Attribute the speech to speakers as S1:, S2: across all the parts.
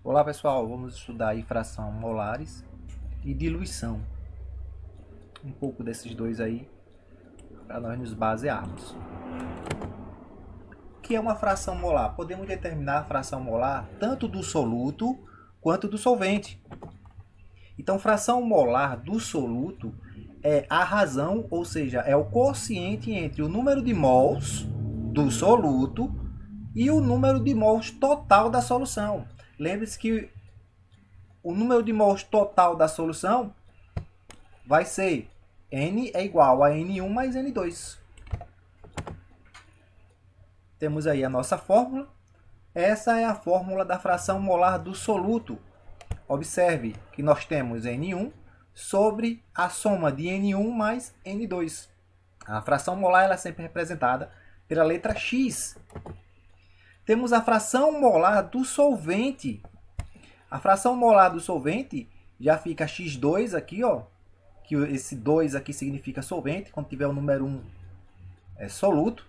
S1: Olá pessoal, vamos estudar aí fração molares e diluição. Um pouco desses dois aí para nós nos basearmos. O que é uma fração molar? Podemos determinar a fração molar tanto do soluto quanto do solvente. Então, fração molar do soluto é a razão, ou seja, é o quociente entre o número de mols do soluto e o número de mols total da solução. Lembre-se que o número de mols total da solução vai ser N é igual a N1 mais N2. Temos aí a nossa fórmula. Essa é a fórmula da fração molar do soluto. Observe que nós temos N1 sobre a soma de N1 mais N2. A fração molar ela é sempre representada pela letra X. Temos a fração molar do solvente. A fração molar do solvente já fica X2 aqui, ó, que esse 2 aqui significa solvente, quando tiver o número 1 é soluto.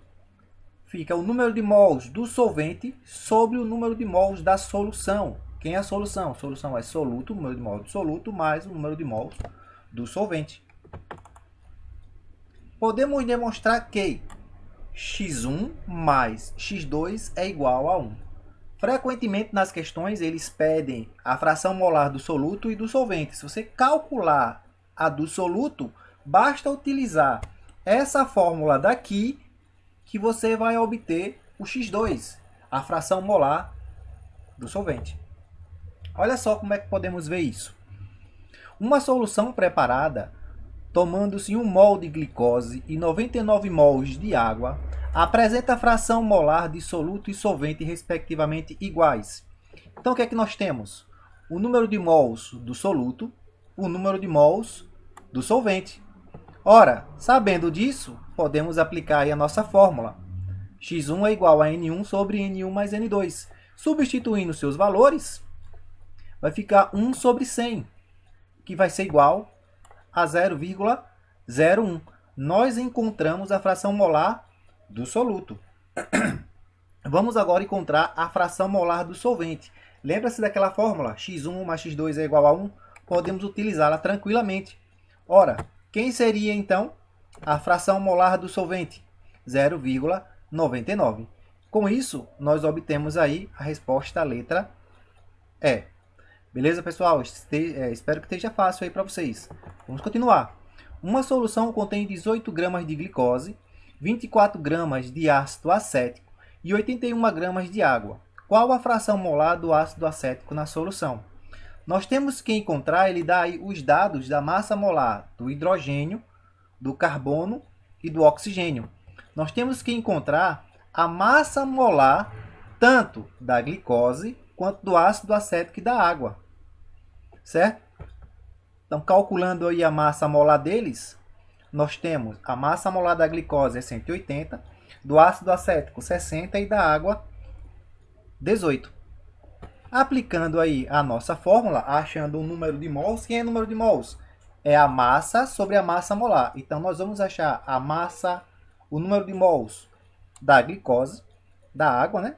S1: Fica o número de mols do solvente sobre o número de mols da solução. Quem é a solução? A solução é soluto, o número de mols do soluto, mais o número de mols do solvente. Podemos demonstrar que x1 mais x2 é igual a 1. Frequentemente nas questões eles pedem a fração molar do soluto e do solvente. Se você calcular a do soluto, basta utilizar essa fórmula daqui que você vai obter o x2, a fração molar do solvente. Olha só como é que podemos ver isso. Uma solução preparada, tomando-se 1 mol de glicose e 99 mols de água, apresenta a fração molar de soluto e solvente, respectivamente, iguais. Então, o que é que nós temos? O número de mols do soluto, o número de mols do solvente. Ora, sabendo disso, podemos aplicar aí a nossa fórmula. x1 é igual a N1 sobre N1 mais N2. Substituindo seus valores, vai ficar 1 sobre 100, que vai ser igual a 0,01. Nós encontramos a fração molar do soluto. Vamos agora encontrar a fração molar do solvente. Lembra-se daquela fórmula? x1 mais x2 é igual a 1? Podemos utilizá-la tranquilamente. Ora, quem seria, então, a fração molar do solvente? 0,99. Com isso, nós obtemos aí a resposta, a letra E. Beleza, pessoal? Espero que esteja fácil aí para vocês. Vamos continuar. Uma solução contém 18 gramas de glicose, 24 gramas de ácido acético e 81 gramas de água. Qual a fração molar do ácido acético na solução? Nós temos que encontrar, ele dá aí os dados da massa molar do hidrogênio, do carbono e do oxigênio. Nós temos que encontrar a massa molar tanto da glicose quanto do ácido acético e da água. Certo? Então, calculando aí a massa molar deles, nós temos a massa molar da glicose é 180, do ácido acético 60 e da água 18. Aplicando aí a nossa fórmula, achando o número de mols, quem é o número de mols? É a massa sobre a massa molar. Então, nós vamos achar a massa, o número de mols da glicose, da água, né?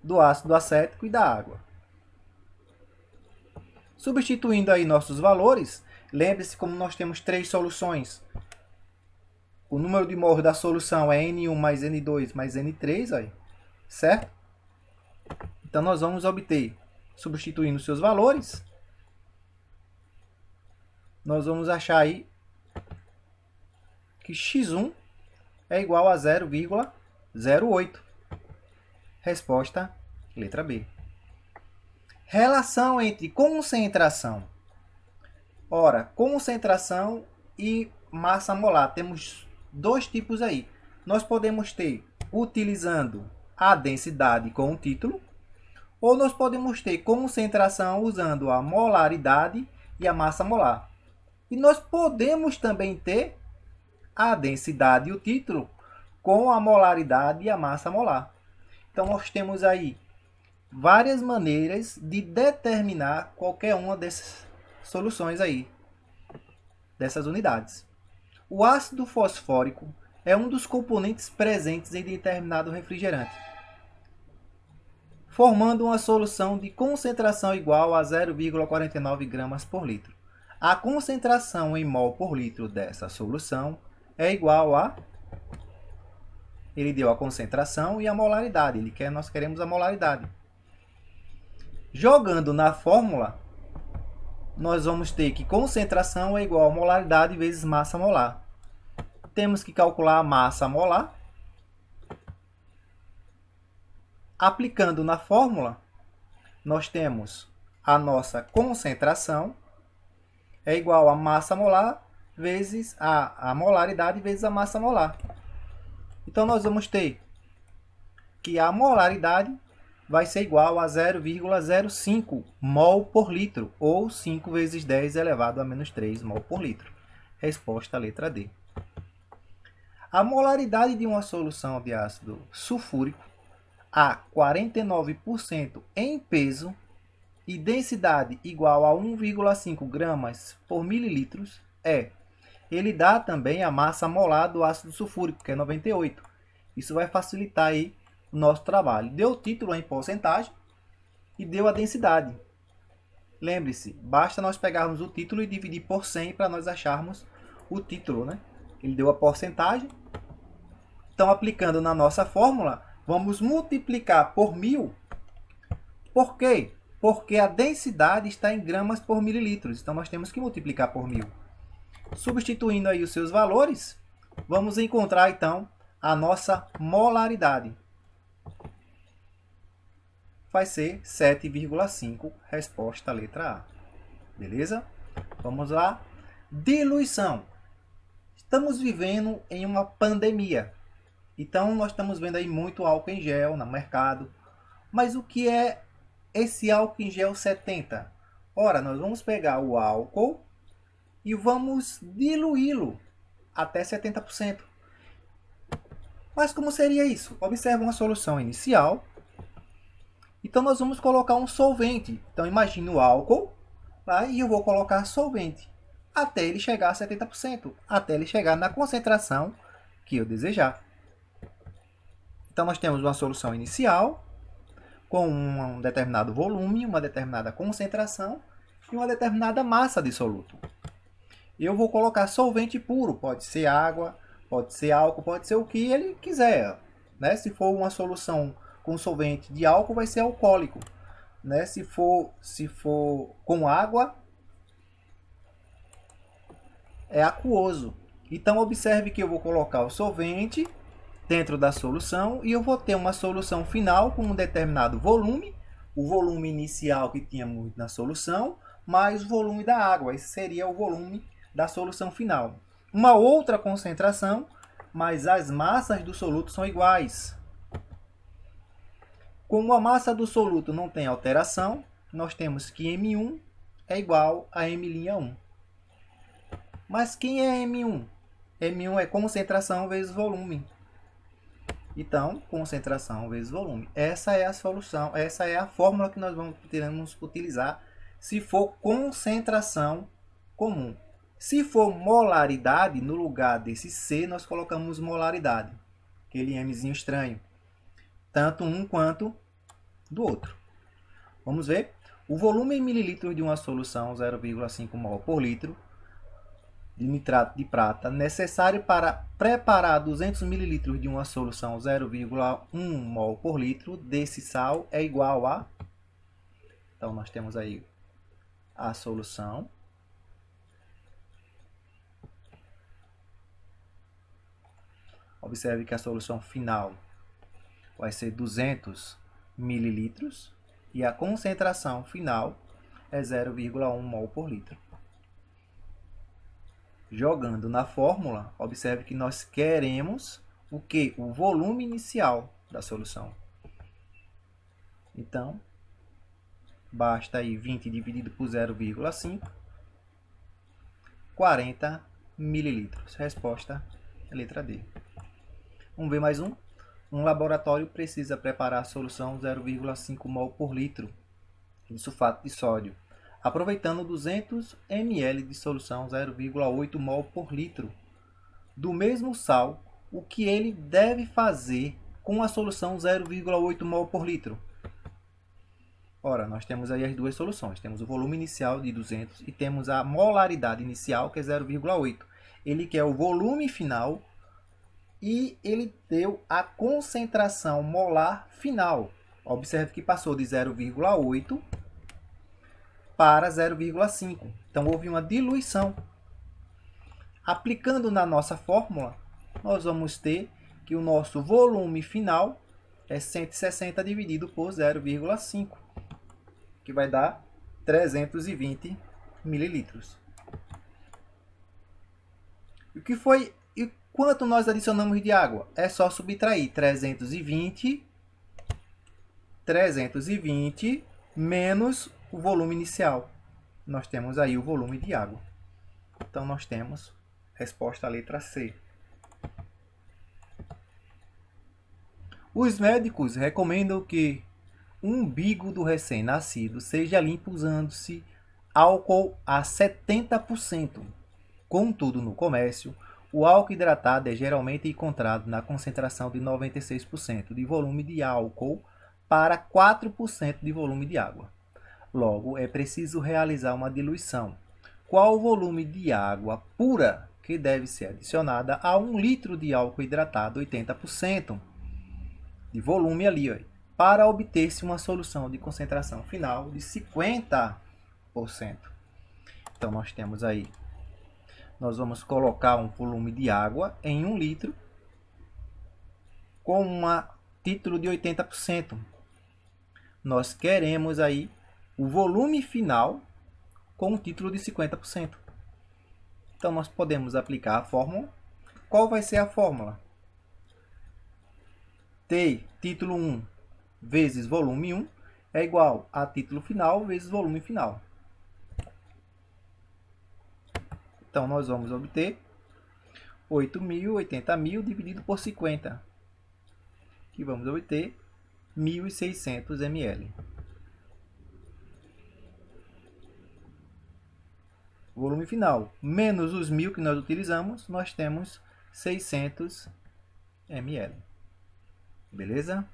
S1: Do ácido acético e da água. Substituindo aí nossos valores, lembre-se como nós temos três soluções. O número de mols da solução é N1 mais N2 mais N3, aí, certo? Então, nós vamos obter, substituindo seus valores, nós vamos achar aí que x1 é igual a 0,08. Resposta, letra B. Relação entre concentração. Ora, concentração e massa molar. Temos dois tipos aí. Nós podemos ter utilizando a densidade com o título, ou nós podemos ter concentração usando a molaridade e a massa molar. E nós podemos também ter a densidade e o título com a molaridade e a massa molar. Então, nós temos aí várias maneiras de determinar qualquer uma dessas soluções aí, dessas unidades. O ácido fosfórico é um dos componentes presentes em determinado refrigerante. formando uma solução de concentração igual a 0,49 gramas por litro. A concentração em mol por litro dessa solução é igual a... Ele deu a concentração e a molaridade. Nós queremos a molaridade. Jogando na fórmula, nós vamos ter que concentração é igual a molaridade vezes massa molar. Temos que calcular a massa molar. Aplicando na fórmula, nós temos a nossa concentração é igual a massa molar vezes a molaridade vezes a massa molar. Então, nós vamos ter que a molaridade vai ser igual a 0,05 mol por litro, ou 5 vezes 10 elevado a menos 3 mol por litro. Resposta letra D. A molaridade de uma solução de ácido sulfúrico a 49% em peso e densidade igual a 1,5 gramas por mililitros é. Ele dá também a massa molar do ácido sulfúrico, que é 98. Isso vai facilitar aí o nosso trabalho. Deu o título em porcentagem e deu a densidade. Lembre-se, basta nós pegarmos o título e dividir por 100 para nós acharmos o título, né? Ele deu a porcentagem. Então, aplicando na nossa fórmula, vamos multiplicar por 1000. Por quê? Porque a densidade está em gramas por mililitros. Então, nós temos que multiplicar por 1000. Substituindo aí os seus valores, vamos encontrar, então, a nossa molaridade. Vai ser 7,5, resposta letra A. Beleza? Vamos lá. Diluição. Estamos vivendo em uma pandemia. Então, nós estamos vendo aí muito álcool em gel no mercado. Mas o que é esse álcool em gel 70? Ora, nós vamos pegar o álcool e vamos diluí-lo até 70%. Mas como seria isso? Observe uma solução inicial. Então, nós vamos colocar um solvente. Então, imagine o álcool, tá? E eu vou colocar solvente até ele chegar a 70%, até ele chegar na concentração que eu desejar. Então, nós temos uma solução inicial com um determinado volume, uma determinada concentração e uma determinada massa de soluto. Eu vou colocar solvente puro, pode ser água, pode ser álcool, pode ser o que ele quiser, né? Se for uma solução com solvente de álcool, vai ser alcoólico, né? Se for com água, é aquoso. Então, observe que eu vou colocar o solvente dentro da solução e eu vou ter uma solução final com um determinado volume, o volume inicial que tínhamos na solução, mais o volume da água. Esse seria o volume da solução final. Uma outra concentração, mas as massas do soluto são iguais. Como a massa do soluto não tem alteração, nós temos que M1 é igual a M'1. Mas quem é M1? M1 é concentração vezes volume. Então, concentração vezes volume. Essa é a solução, essa é a fórmula que nós vamos utilizar se for concentração comum. Se for molaridade, no lugar desse C, nós colocamos molaridade. Aquele Mzinho estranho. Tanto um quanto do outro. Vamos ver? O volume em mililitros de uma solução 0,5 mol por litro de nitrato de prata necessário para preparar 200 ml de uma solução 0,1 mol por litro desse sal é igual a... Então, nós temos aí a solução. Observe que a solução final vai ser 200 ml e a concentração final é 0,1 mol por litro. Jogando na fórmula, observe que nós queremos o quê? O volume inicial da solução. Então, basta aí 20 dividido por 0,5, 40 mililitros. Resposta é letra D. Vamos ver mais um. Um laboratório precisa preparar a solução 0,5 mol por litro de sulfato de sódio, aproveitando 200 ml de solução 0,8 mol por litro do mesmo sal. O que ele deve fazer com a solução 0,8 mol por litro? Ora, nós temos aí as duas soluções. Temos o volume inicial de 200 e temos a molaridade inicial, que é 0,8. Ele quer o volume final e ele deu a concentração molar final. Observe que passou de 0,8 para 0,5. Então, houve uma diluição. Aplicando na nossa fórmula, nós vamos ter que o nosso volume final é 160 dividido por 0,5, que vai dar 320 mililitros. E quanto nós adicionamos de água? É só subtrair 320 menos o volume inicial. Nós temos aí o volume de água. Então, nós temos resposta à letra C. Os médicos recomendam que o umbigo do recém-nascido seja limpo usando-se álcool a 70%. Contudo, no comércio, o álcool hidratado é geralmente encontrado na concentração de 96% de volume de álcool para 4% de volume de água. Logo, é preciso realizar uma diluição. Qual o volume de água pura que deve ser adicionada a 1 litro de álcool hidratado, 80% de volume ali, ó, para obter-se uma solução de concentração final de 50%. Então, nós temos aí, nós vamos colocar um volume de água em 1 litro com um título de 80%. Nós queremos aí o volume final com um título de 50%. Então, nós podemos aplicar a fórmula. Qual vai ser a fórmula? T, título 1 vezes volume 1 é igual a título final vezes volume final. Então, nós vamos obter 80.000 dividido por 50, que vamos obter 1.600 ml. Volume final menos os 1.000 que nós utilizamos, nós temos 600 ml. Beleza?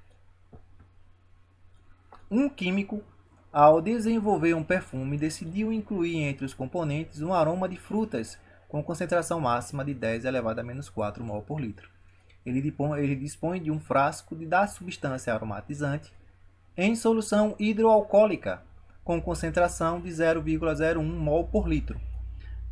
S1: Um químico, ao desenvolver um perfume, decidiu incluir entre os componentes um aroma de frutas com concentração máxima de 10 elevado a menos 4 mol por litro. Ele dispõe de um frasco da substância aromatizante em solução hidroalcoólica com concentração de 0,01 mol por litro.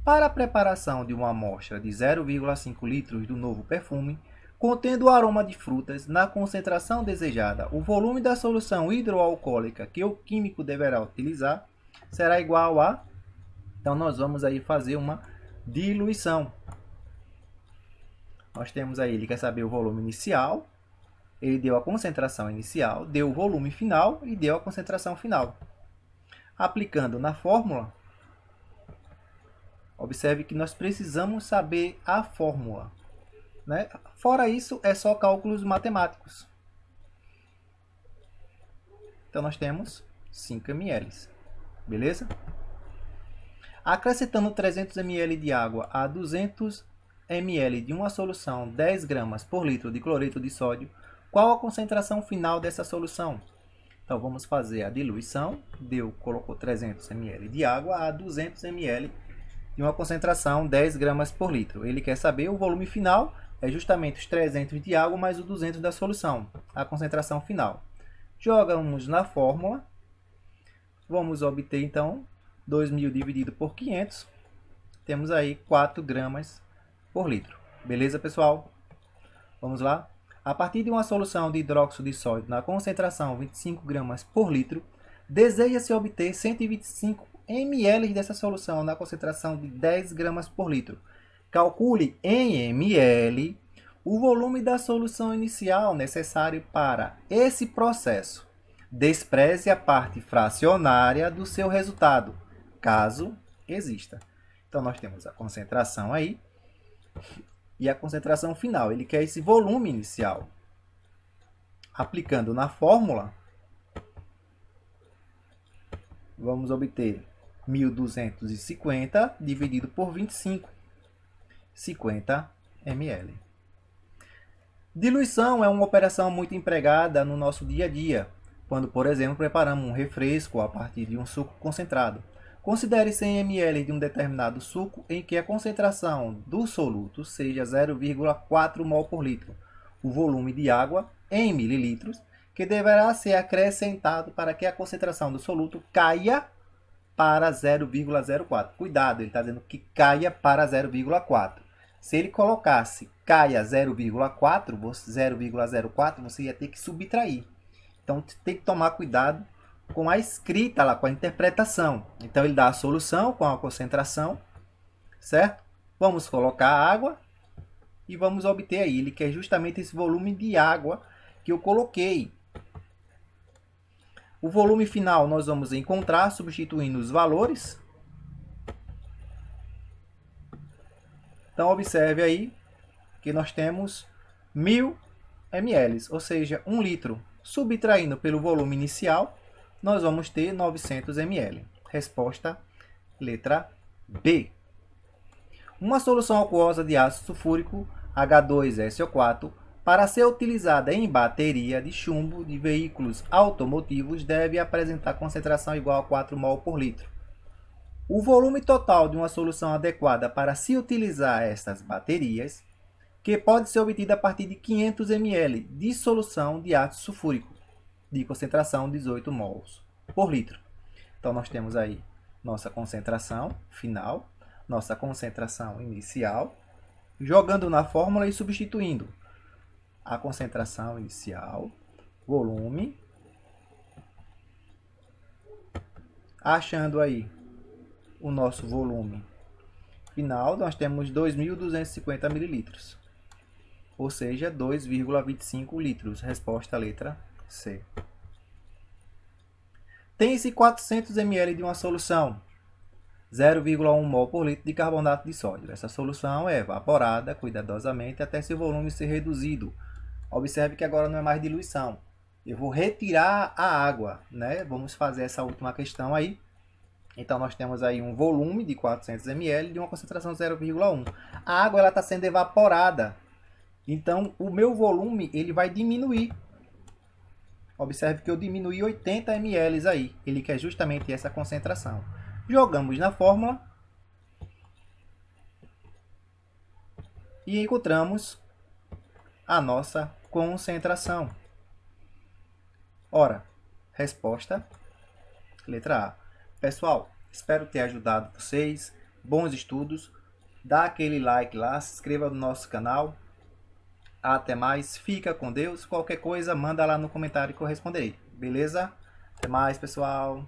S1: Para a preparação de uma amostra de 0,5 litros do novo perfume, contendo o aroma de frutas na concentração desejada, o volume da solução hidroalcoólica que o químico deverá utilizar será igual a... Então, nós vamos aí fazer uma diluição. Nós temos aí, ele quer saber o volume inicial, ele deu a concentração inicial, deu o volume final e deu a concentração final. Aplicando na fórmula, observe que nós precisamos saber a fórmula, né? Fora isso, é só cálculos matemáticos. Então, nós temos 5 ml. Beleza? Acrescentando 300 ml de água a 200 ml de uma solução 10 gramas por litro de cloreto de sódio, qual a concentração final dessa solução? Então, vamos fazer a diluição. Colocou 300 ml de água a 200 ml de uma concentração 10 gramas por litro. Ele quer saber o volume final, é justamente os 300 de água mais os 200 da solução, a concentração final. Jogamos na fórmula, vamos obter então 2.000 dividido por 500, temos aí 4 gramas por litro. Beleza, pessoal? Vamos lá? A partir de uma solução de hidróxido de sódio na concentração 25 gramas por litro, deseja-se obter 125 ml dessa solução na concentração de 10 gramas por litro. Calcule em ml o volume da solução inicial necessário para esse processo. Despreze a parte fracionária do seu resultado, caso exista. Então, nós temos a concentração aí e a concentração final. Ele quer esse volume inicial. Aplicando na fórmula, vamos obter 1.250 dividido por 25, 50 ml. Diluição é uma operação muito empregada no nosso dia a dia, quando, por exemplo, preparamos um refresco a partir de um suco concentrado. Considere 100 ml de um determinado suco em que a concentração do soluto seja 0,4 mol por litro, o volume de água em mililitros, que deverá ser acrescentado para que a concentração do soluto caia para 0,04. Cuidado, ele está dizendo que caia para 0,4. Se ele colocasse caia 0,04, você ia ter que subtrair. Então tem que tomar cuidado com a escrita lá, com a interpretação. Então ele dá a solução com a concentração, certo? Vamos colocar a água e vamos obter aí. Ele quer justamente esse volume de água que eu coloquei. O volume final nós vamos encontrar substituindo os valores. Então observe aí que nós temos 1000 ml, ou seja, 1 litro. Subtraindo pelo volume inicial, nós vamos ter 900 ml. Resposta, letra B. Uma solução aquosa de ácido sulfúrico H2SO4 para ser utilizada em bateria de chumbo de veículos automotivos deve apresentar concentração igual a 4 mol por litro. O volume total de uma solução adequada para se utilizar estas baterias, que pode ser obtida a partir de 500 ml de solução de ácido sulfúrico, de concentração 18 mols por litro. Então, nós temos aí nossa concentração final, nossa concentração inicial, jogando na fórmula e substituindo a concentração inicial, volume, achando aí o nosso volume final, nós temos 2.250 mililitros, ou seja, 2,25 litros. Resposta letra C. Tem-se 400 ml de uma solução, 0,1 mol por litro de carbonato de sódio. Essa solução é evaporada cuidadosamente até seu volume ser reduzido. Observe que agora não é mais diluição. Eu vou retirar a água, né? Vamos fazer essa última questão aí. Então, nós temos aí um volume de 400 ml de uma concentração 0,1. A água está sendo evaporada. Então, o meu volume ele vai diminuir. Observe que eu diminui 80 ml aí. Ele quer justamente essa concentração. Jogamos na fórmula. E encontramos a nossa concentração. Ora, resposta, letra A. Pessoal, espero ter ajudado vocês. Bons estudos. Dá aquele like lá, se inscreva no nosso canal. Até mais, fica com Deus. Qualquer coisa, manda lá no comentário que eu responderei. Beleza? Até mais, pessoal.